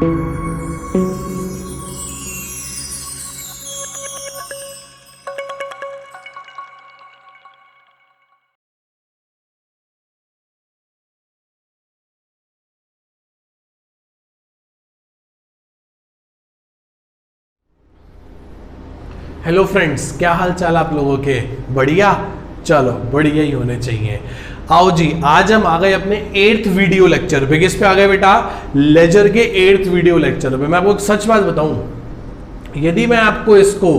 Hello friends, क्या हाल चाल आप लोगों के? बढ़िया? चलो बढ़िया ही होने चाहिए। आओ जी, आज हम आ गए अपने 8th वीडियो लेक्चर पे। किस पे आ गए बेटा? लेजर के 8th वीडियो लेक्चर पे। मैं आपको एक सच बात बताऊं, यदि मैं आपको इसको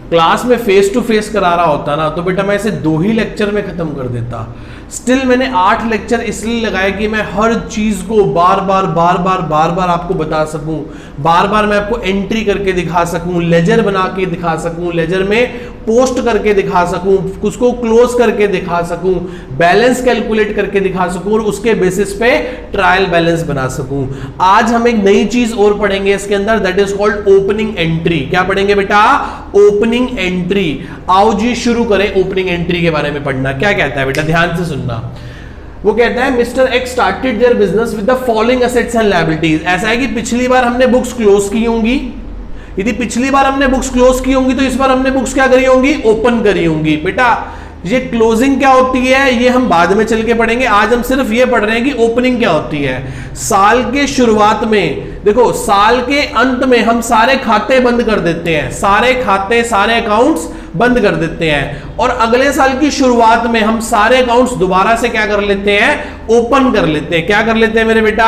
क्लास में फेस टू फेस करा रहा होता ना, तो बेटा मैं इसे 2 ही लेक्चर में खत्म कर देता। स्टिल मैंने 8 लेक्चर इसलिए लगाए कि मैं हर चीज को बार बार आपको बता सकूं, बार बार मैं आपको एंट्री करके दिखा सकूं, लेजर बना के दिखा सकूं, लेजर में पोस्ट करके दिखा सकूं, उसको क्लोज करके दिखा सकूं, बैलेंस कैलकुलेट करके दिखा सकूं और उसके बेसिस पे ट्रायल बैलेंस बना सकूं। आज हम एक नई चीज और पढ़ेंगे इसके अंदर, that is called opening entry. क्या पढ़ेंगे बेटा? Opening entry. आओ जी शुरू करें ओपनिंग एंट्री के बारे में पढ़ना। क्या कहता है बेटा? ध्यान से सुनना। वो कहता है mister x started their business with the following assets and liabilities. ऐसा है कि पिछली बार हमने बुक्स क्लोज की होंगी। यदि पिछली बार हमने बुक्स क्लोज की होंगी तो इस बार हमने बुक्स क्या करी होंगी? ओपन करी होंगी। बेटा ये क्लोजिंग क्या होती है ये हम बाद में चल के पढ़ेंगे। आज हम सिर्फ ये पढ़ रहे हैं कि ओपनिंग क्या होती है। साल के शुरुआत में, देखो साल के अंत में हम सारे खाते बंद कर देते हैं, सारे खाते सारे अकाउंट्स बंद कर देते हैं, और अगले साल की शुरुआत में हम सारे अकाउंट्स दोबारा से क्या कर लेते हैं? ओपन कर लेते हैं। क्या कर लेते हैं मेरे बेटा?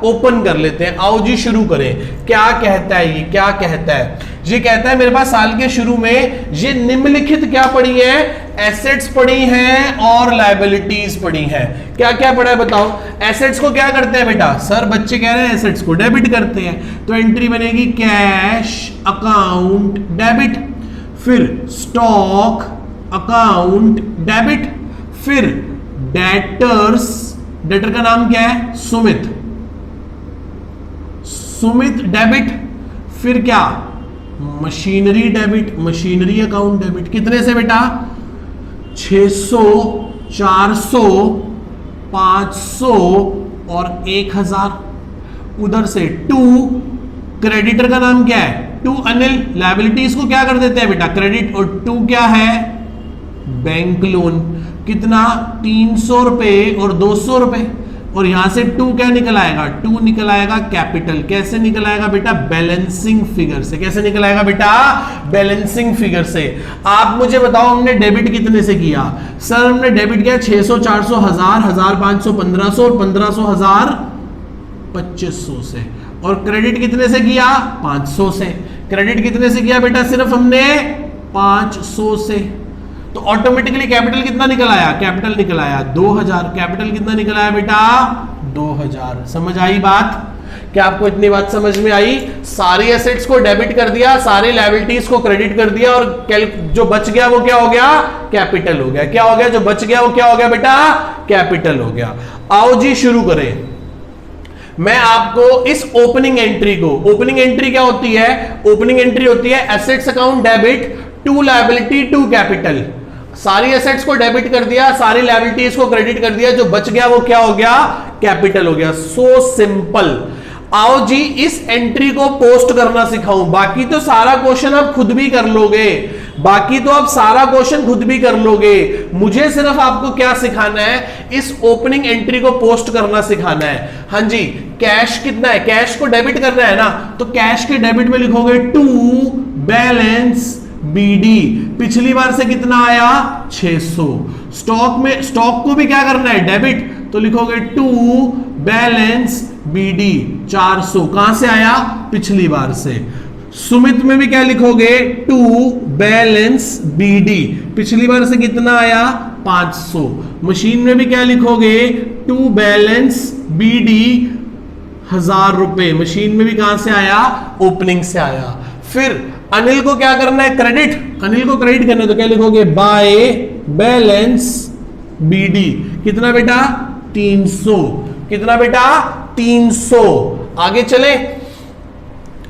ओपन कर लेते हैं। आओ जी शुरू करें। क्या कहता है ये? क्या कहता है? ये कहता है मेरे पास साल के शुरू में ये निम्नलिखित क्या पड़ी है? एसेट्स पड़ी हैं और लायबिलिटीज पड़ी हैं। क्या क्या पड़ा है बताओ? एसेट्स को क्या करते हैं बेटा? सर बच्चे कह रहे हैं एसेट्स को डेबिट करते हैं, तो एंट्री बनेगी कैश अकाउंट डेबिट, फिर स्टॉक अकाउंट डेबिट, फिर डेटर्स, डेटर का नाम क्या है? सुमित, सुमित डेबिट, फिर क्या? Machinery debit, machinery account debit. कितने से बेटा? 600, 400, 500 और 1000। उधर से 2, क्रेडिटर का नाम क्या है? 2 अनिल। लायबिलिटीज को क्या कर देते हैं बेटा? क्रेडिट। और 2 क्या है? Bank loan. कितना? 300 रुपए और 200 रुपए। और यहां से 2 क्या निकल आएगा? 2 निकल आएगा कैपिटल। कैसे निकल आएगा बेटा? बैलेंसिंग फिगर से। कैसे निकल आएगा बेटा? बैलेंसिंग फिगर से। आप मुझे बताओ हमने डेबिट कितने से किया? सर हमने डेबिट किया 600, 400, 1000, 1500, 1500 और 1500, 1000, 2500 से। और क्रेडिट कितने से किया? 500 से। क्रेडिट कितने से किया बेटा? सिर्फ हमने 500 से। तो ऑटोमेटिकली कैपिटल कितना निकल आया? कैपिटल निकल आया 2000। कैपिटल कितना निकल आया बेटा? 2000। समझ आई बात? क्या आपको इतनी बात समझ में आई? सारी एसेट्स को डेबिट कर दिया, सारी लायबिलिटीज को क्रेडिट कर दिया, और जो बच गया वो क्या हो गया? कैपिटल हो गया। क्या हो गया? जो बच गया वो क्या हो गया बेटा? कैपिटल हो गया। आओ जी शुरू करें। मैं आपको इस ओपनिंग एंट्री को, ओपनिंग एंट्री क्या होती है? ओपनिंग एंट्री होती है assets account debit, to liability to capital. सारी एसेट्स को डेबिट कर दिया, सारी लायबिलिटीज को क्रेडिट कर दिया, जो बच गया वो क्या हो गया? कैपिटल हो गया। So simple. आओ जी इस एंट्री को पोस्ट करना सिखाऊं। बाकी तो सारा क्वेश्चन आप खुद भी कर लोगे, बाकी तो आप सारा क्वेश्चन खुद भी कर लोगे। मुझे सिर्फ आपको क्या सिखाना है? इस ओपनिंग एंट्री को पोस्ट करना सिखाना है। हाँ जी, कैश कितना है? कैश को डेबिट करना है ना, तो कैश के डेबिट में लिखोगे 2 बैलेंस बीडी। पिछली बार से कितना आया? 600। स्टॉक में, स्टॉक को भी क्या करना है? डेबिट, तो लिखोगे 2 बैलेंस बीडी 400। कहां से आया? पिछली बार से। सुमित में भी क्या लिखोगे? 2 बैलेंस बीडी। पिछली बार से कितना आया? 500। मशीन में भी क्या लिखोगे? 2 बैलेंस बीडी 1000 रुपए। मशीन में भी कहां से आया? ओपनिंग से आया। फिर अनिल को क्या करना है? क्रेडिट। अनिल को क्रेडिट करना है तो क्या लिखोगे? By balance BD. कितना बेटा? 300। कितना बेटा? 300। आगे चले।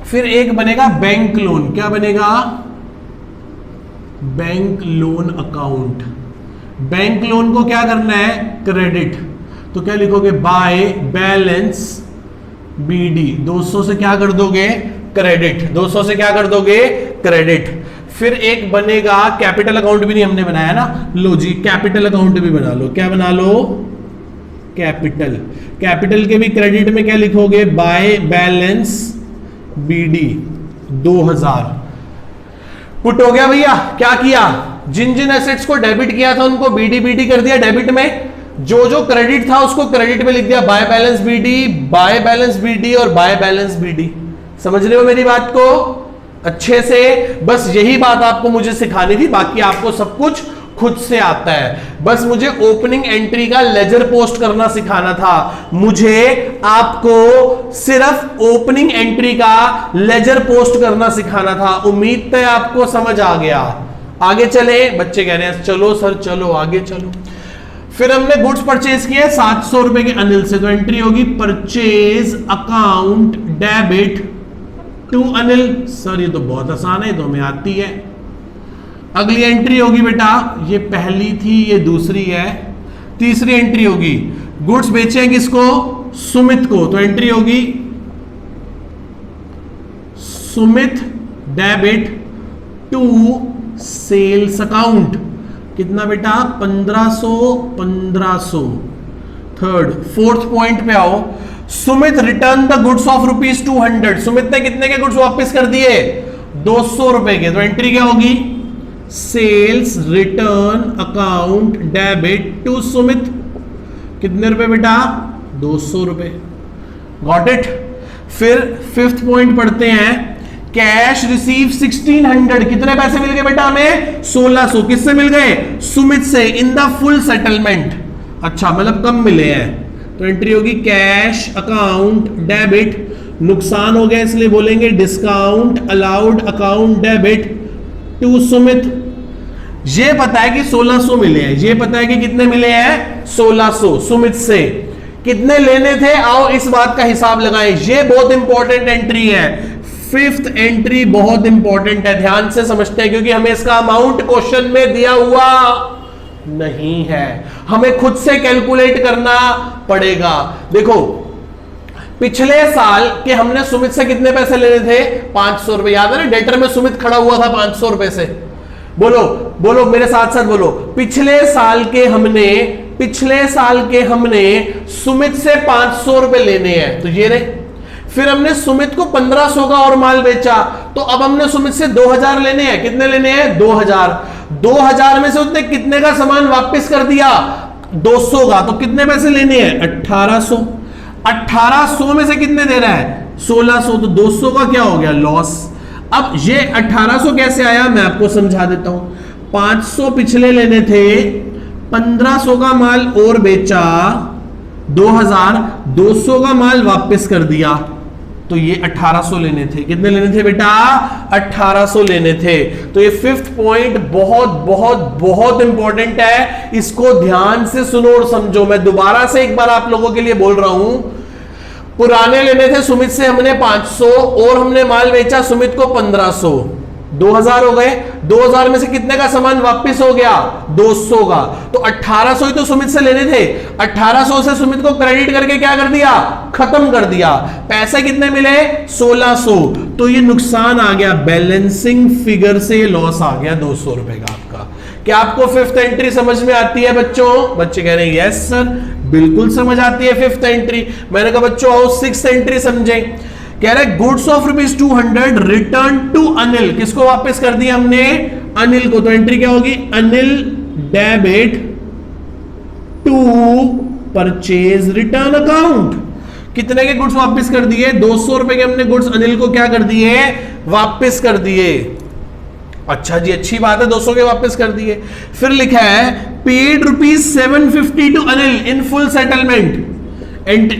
फिर एक बनेगा बैंक लोन। क्या बनेगा? Bank loan account. Bank loan को क्या करना है? क्रेडिट। तो क्या लिखोगे? बाय बैलेंस बीडी 200 से क्या कर दोगे, क्रेडिट। 200 से क्या कर दोगे, क्रेडिट। फिर एक बनेगा कैपिटल अकाउंट भी नहीं हमने बनाया ना, लो जी कैपिटल अकाउंट भी बना लो। क्या बना लो, कैपिटल। कैपिटल के भी क्रेडिट में क्या लिखोगे, बाय बैलेंस बीडी 2000। पुट हो गया भैया। क्या किया, जिन जिन एसेट्स को डेबिट किया था उनको बीडी बीडी कर दिया डेबिट में, जो जो क्रेडिट था उसको क्रेडिट में लिख दिया by balance BD, by balance BD और बाय बैलेंस बीडी। समझ रहे हो मेरी बात को अच्छे से? बस यही बात आपको मुझे सिखानी थी, बाकी आपको सब कुछ खुद से आता है। बस मुझे ओपनिंग एंट्री का लेजर पोस्ट करना सिखाना था। मुझे आपको सिर्फ ओपनिंग एंट्री का लेजर पोस्ट करना सिखाना था। उम्मीद है आपको समझ आ गया। आगे चले, बच्चे कह रहे हैं चलो सर चलो आगे चलो। फिर हमने गुड्स परचेज किए 700 रुपए के अनिल से, तो एंट्री होगी purchase account debit to Anil. Sir ये तो बहुत आसान है, तो हमें आती है। अगली एंट्री होगी बेटा, ये पहली थी ये दूसरी है, तीसरी एंट्री होगी गुड्स बेचे हैं किसको, सुमित को, तो एंट्री होगी Sumit debit to sales account. कितना बेटा, 1500। थर्ड फोर्थ पॉइंट पे आओ, Sumit return the goods of ₹200। Sumit ने कितने के गुड्स वापस कर दिए, 200 रुपए के, तो एंट्री क्या होगी, sales return account debit to Sumit. कितने रुपए बेटा, 200 रुपए। Got it. फिर फिफ्थ पॉइंट पढ़ते हैं, कैश रिसीव 1600। कितने पैसे मिल गए बेटा हमें, 1600। किससे मिल गए, सुमित से, इन द फुल सेटलमेंट। अच्छा मतलब कम मिले हैं, तो एंट्री होगी कैश अकाउंट डेबिट, नुकसान हो गया इसलिए बोलेंगे discount allowed account debit to Sumit. ये पता है कि 1600 मिले हैं, ये पता है कि कितने मिले हैं, 1600 सुमित से। कितने लेने थे, आओ इस बात का हिसाब लगाएं। ये बहुत इंपॉर्टेंट एंट्री है, फिफ्थ एंट्री बहुत इंपॉर्टेंट है, ध्यान से समझते हैं, क्योंकि हमें इसका अमाउंट क्वेश्चन में दिया हुआ नहीं है, हमें खुद से कैलकुलेट करना पड़ेगा। देखो पिछले साल के हमने सुमित से कितने पैसे लेने थे, 500 रुपए। याद है ना, डेटर में सुमित खड़ा हुआ था 500 रुपए से। बोलो बोलो मेरे साथ साथ बोलो, पिछले साल के हमने सुमित से 500 रुपए लेने हैं, तो ये रहे। फिर हमने सुमित को 1500 का और माल बेचा, तो अब हमने सुमित से 2000 लेने हैं। कितने लेने हैं, 2000। 2000 में से उसने कितने का सामान वापस कर दिया, 200 का, तो कितने पैसे लेने हैं, 1800। 1800 में से कितने दे रहा है, 1600, तो 200 का क्या हो गया, लॉस। अब ये 1800 कैसे आया मैं आपको समझा देता हूं। 500 पिछले लेने थे, 1500 का माल और बेचा, 2000, 200 का माल वापस कर दिया, तो ये 1800 लेने थे। कितने लेने थे बेटा, 1800 लेने थे। तो ये फिफ्थ पॉइंट बहुत बहुत बहुत इंपॉर्टेंट है, इसको ध्यान से सुनो और समझो। मैं दोबारा से एक बार आप लोगों के लिए बोल रहा हूं, पुराने लेने थे सुमित से हमने 500 और हमने माल बेचा सुमित को 1500, 2000 हो गए। 2000 में से कितने का सामान वापस हो गया, 200 का, तो 1800 ही तो सुमित से लेने थे। 1800 से सुमित को क्रेडिट करके क्या कर दिया, खत्म कर दिया। पैसे कितने मिले, 1600, तो ये नुकसान आ गया, बैलेंसिंग फिगर से लॉस आ गया 200 रुपए का आपका। क्या आपको फिफ्थ एंट्री समझ में आती है बच्चों? बच्चे कह रहे हैं यस सर, बिल्कुल समझ आती है फिफ्थ एंट्री। मैंने कहा बच्चों आओ सिक्स्थ एंट्री समझें। कह रहे goods of ₹200 return to Anil. किसको वापस कर दिया हमने, अनिल को, तो एंट्री क्या होगी, Anil debit to purchase return account. कितने के गुड्स वापस कर दिए, 200 रुपए के हमने गुड्स अनिल को क्या कर दिए, वापस कर दिए। अच्छा जी, अच्छी बात है, 200 के वापस कर दिए। फिर लिखा है paid ₹750 to Anil in full settlement.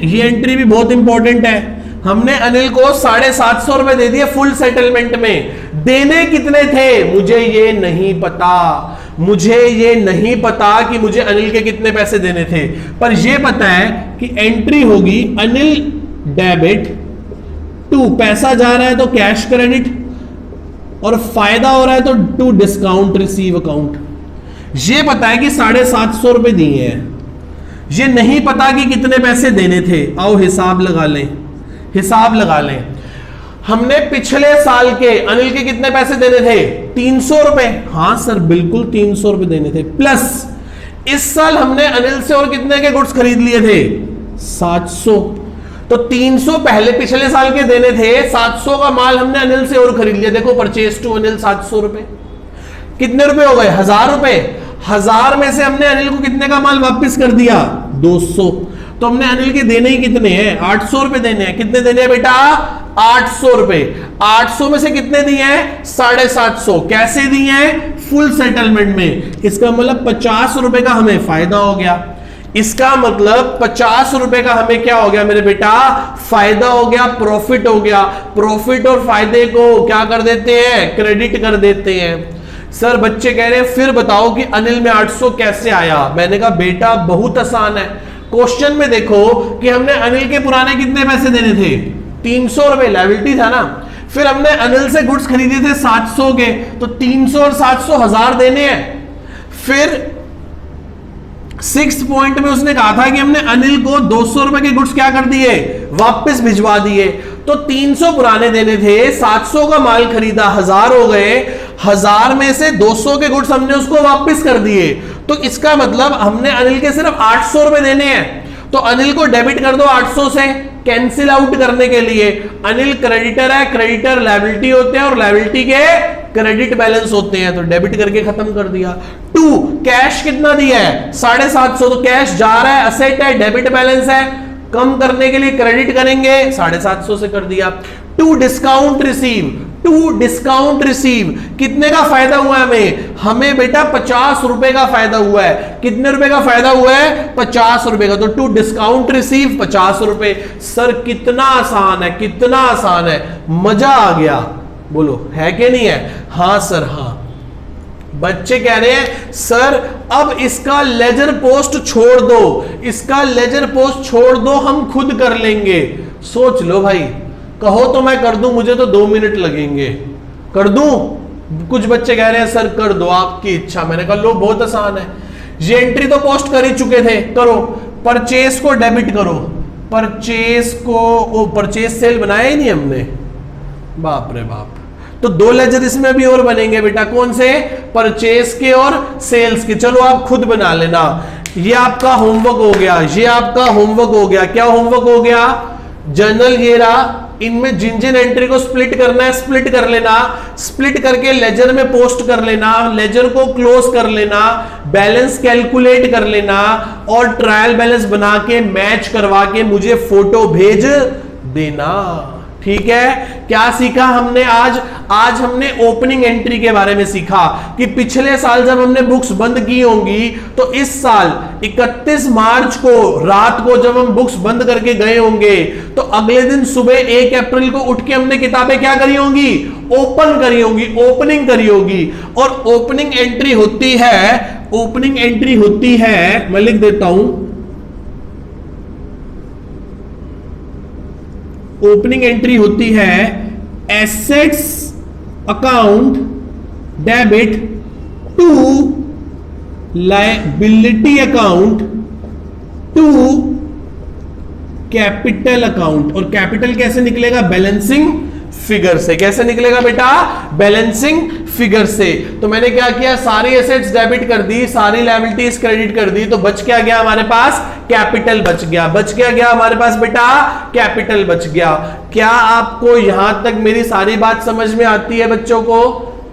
ये एंट्री भी बहुत इंपॉर्टेंट है। हमने अनिल को 750 रुपए दे दिए फुल सेटलमेंट में। देने कितने थे मुझे ये नहीं पता, मुझे ये नहीं पता कि मुझे अनिल के कितने पैसे देने थे, पर ये पता है कि एंट्री होगी अनिल डेबिट टू, पैसा जा रहा है तो कैश क्रेडिट, और फायदा हो रहा है तो टू डिस्काउंट रिसीव अकाउंट। ये पता है कि 750 रुपए दिए हैं, ये नहीं पता कि कितने पैसे देने थे। आओ हिसाब लगा लें, हिसाब लगा लें। हमने पिछले साल के अनिल के कितने पैसे देने थे? 300 रुपए। हाँ सर बिल्कुल 300 रुपए देने थे। प्लस इस साल हमने अनिल से और कितने के गुड्स खरीद लिए थे? 700। तो 300 पहले पिछले साल के देने थे, 700 का माल हमने अनिल से और खरीद लिया। देखो परचेज टू अनिल 700 रुपए। कितने रुपए हो गए? 1000 रुपए। 1000 में से हमने अनिल को कितने का माल वापस कर दिया? 200। तो हमने अनिल के देने ही कितने हैं? 800 रुपए देने हैं। कितने देने हैं बेटा? 800 रुपए। 800 में से कितने दिए हैं? 750। कैसे दिए हैं? फुल सेटलमेंट में। इसका मतलब 50 रुपए का हमें फायदा हो गया। इसका मतलब 50 रुपए का हमें क्या हो गया मेरे बेटा? फायदा हो गया, प्रॉफिट हो गया। प्रॉफिट और फायदे को क्या कर देते हैं? क्रेडिट कर देते हैं। सर बच्चे कह रहे हैं फिर बताओ कि अनिल में 800 कैसे आया? मैंने कहा बेटा बहुत आसान है। क्वेश्चन में देखो कि हमने अनिल के पुराने कितने पैसे देने थे? 300 रुपए, लायबिलिटी था ना। फिर हमने अनिल से गुड्स खरीदे थे 700 के, तो 300 और 700 1000 देने हैं। फिर 6th पॉइंट में उसने कहा था कि हमने अनिल को 200 रुपए के गुड्स क्या कर दिए? वापस भिजवा दिए। तो 300 पुराने देने थे, 700 का माल खरीदा, 1000 हो गए। 1000 में से 200 के गुड्स हमने उसको वापस कर दिए। तो इसका मतलब हमने अनिल के सिर्फ 800 रुपए देने हैं। तो अनिल को डेबिट कर दो 800 से, कैंसिल आउट करने के लिए। अनिल क्रेडिटर है, क्रेडिटर लायबिलिटी होते हैं और लायबिलिटी के क्रेडिट बैलेंस होते हैं, तो डेबिट करके खत्म कर दिया। 2 कैश कितना दिया है? 750। तो कैश जा रहा है, असेट है, डेबिट बैलेंस है, कम करने के लिए क्रेडिट करेंगे, 750 से कर दिया। 2 डिस्काउंट रिसीव। 2 डिस्काउंट रिसीव कितने का फायदा हुआ हमें? हमें बेटा 50 रुपए का फायदा हुआ है। कितने रुपए का फायदा हुआ है? 50 रुपए का। तो 2 डिस्काउंट रिसीव 50 रुपए। सर कितना आसान है, कितना आसान है, मजा आ गया। बोलो है कि नहीं है? हाँ सर हाँ। बच्चे कह रहे हैं सर अब इसका लेजर पोस्ट छोड़ दो, इसका लेजर पोस्ट छोड़ दो, हम खुद कर लेंगे। सोच लो भाई, कहो तो मैं कर दूं, मुझे तो 2 मिनट लगेंगे। कर दूं? कुछ बच्चे कह रहे हैं सर कर दो, आपकी इच्छा। मैंने कहा लो बहुत आसान है, ये एंट्री तो पोस्ट कर ही चुके थे, करो। परचेस को डेबिट करो, परचेस को परचेस सेल बनाया ही नहीं हमने, बाप रे बाप। तो 2 लेजर इसमें भी और बनेंगे बेटा, कौन से? परचेस के और सेल्स के। चलो आप खुद बना लेना। ये आपका होमवर्क हो गया, ये आपका होमवर्क हो गया। क्या होमवर्क हो गया? जर्नल ये रहा, इनमें जिन जिन एंट्री को स्प्लिट करना है स्प्लिट कर लेना, स्प्लिट करके लेजर में पोस्ट कर लेना, लेजर को क्लोज कर लेना, बैलेंस कैलकुलेट कर लेना और ट्रायल बैलेंस बना के मैच करवा के मुझे फोटो भेज देना। ठीक है? क्या सीखा हमने आज? आज हमने ओपनिंग एंट्री के बारे में सीखा कि पिछले साल जब हमने बुक्स बंद की होंगी तो इस साल 31 मार्च को रात को जब हम बुक्स बंद करके गए होंगे तो अगले दिन सुबह 1 अप्रैल को उठ के हमने किताबें क्या करी होंगी? ओपन करी होंगी, ओपनिंग करी होगी। और ओपनिंग एंट्री होती है, ओपनिंग एंट्री होती है, मैं लिख देता हूं, ओपनिंग एंट्री होती है assets account debit to liability account to capital account. और कैपिटल कैसे निकलेगा? बैलेंसिंग फिगर से। कैसे निकलेगा बेटा? बैलेंसिंग फिगर से। तो मैंने क्या किया? सारी एसेट्स डेबिट कर दी, सारी लायबिलिटीज क्रेडिट कर दी, तो बच क्या गया हमारे पास? कैपिटल बच गया। बच क्या गया हमारे पास बेटा? कैपिटल बच गया। क्या आपको यहां तक मेरी सारी बात समझ में आती है बच्चों को?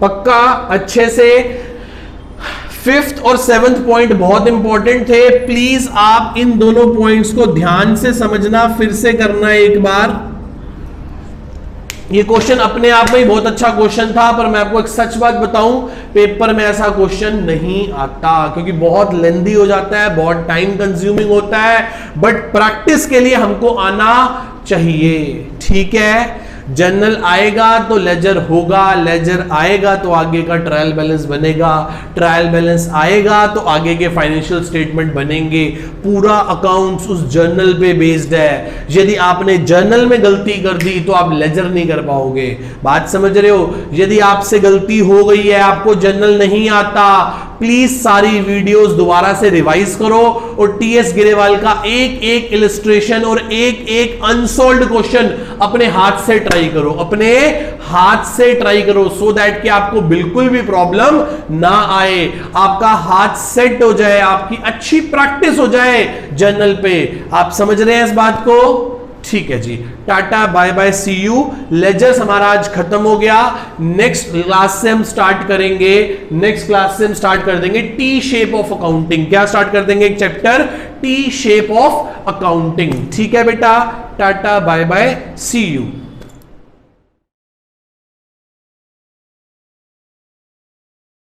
पक्का? अच्छे से? 5th और 7th पॉइंट बहुत इंपॉर्टेंट थे, प्लीज आप इन दोनों पॉइंट्स को ध्यान से समझना, फिर से करना एक बार। ये क्वेश्चन अपने आप में ही बहुत अच्छा क्वेश्चन था, पर मैं आपको एक सच बात बताऊं, पेपर में ऐसा क्वेश्चन नहीं आता क्योंकि बहुत लेंदी हो जाता है, बहुत टाइम कंज्यूमिंग होता है। बट प्रैक्टिस के लिए हमको आना चाहिए। ठीक है? जर्नल आएगा तो लेजर होगा, लेजर आएगा तो आगे का ट्रायल बैलेंस बनेगा, ट्रायल बैलेंस आएगा तो आगे के फाइनेंशियल स्टेटमेंट बनेंगे। पूरा अकाउंट्स उस जर्नल पे बेस्ड है। यदि आपने जर्नल में गलती कर दी तो आप लेजर नहीं कर पाओगे। बात समझ रहे हो? यदि आपसे गलती हो गई है, आपको जर्नल नहीं आता, प्लीज सारी वीडियोस दोबारा से रिवाइज करो और टीएस गिरेवाल का एक एक इलस्ट्रेशन और एक एक अनसॉल्व्ड क्वेश्चन अपने हाथ से ट्राई करो, अपने हाथ से ट्राई करो, सो दैट कि आपको बिल्कुल भी प्रॉब्लम ना आए, आपका हाथ सेट हो जाए, आपकी अच्छी प्रैक्टिस हो जाए जर्नल पे। आप समझ रहे हैं इस बात को? ठीक है जी, tata bye bye see you. Ledgers हमारा आज खत्म हो गया। नेक्स्ट क्लास से हम स्टार्ट करेंगे, नेक्स्ट क्लास से हम स्टार्ट कर देंगे टी शेप ऑफ अकाउंटिंग। क्या स्टार्ट कर देंगे? एक chapter T shape of accounting. ठीक है बेटा, टाटा बाय बाय सी यू।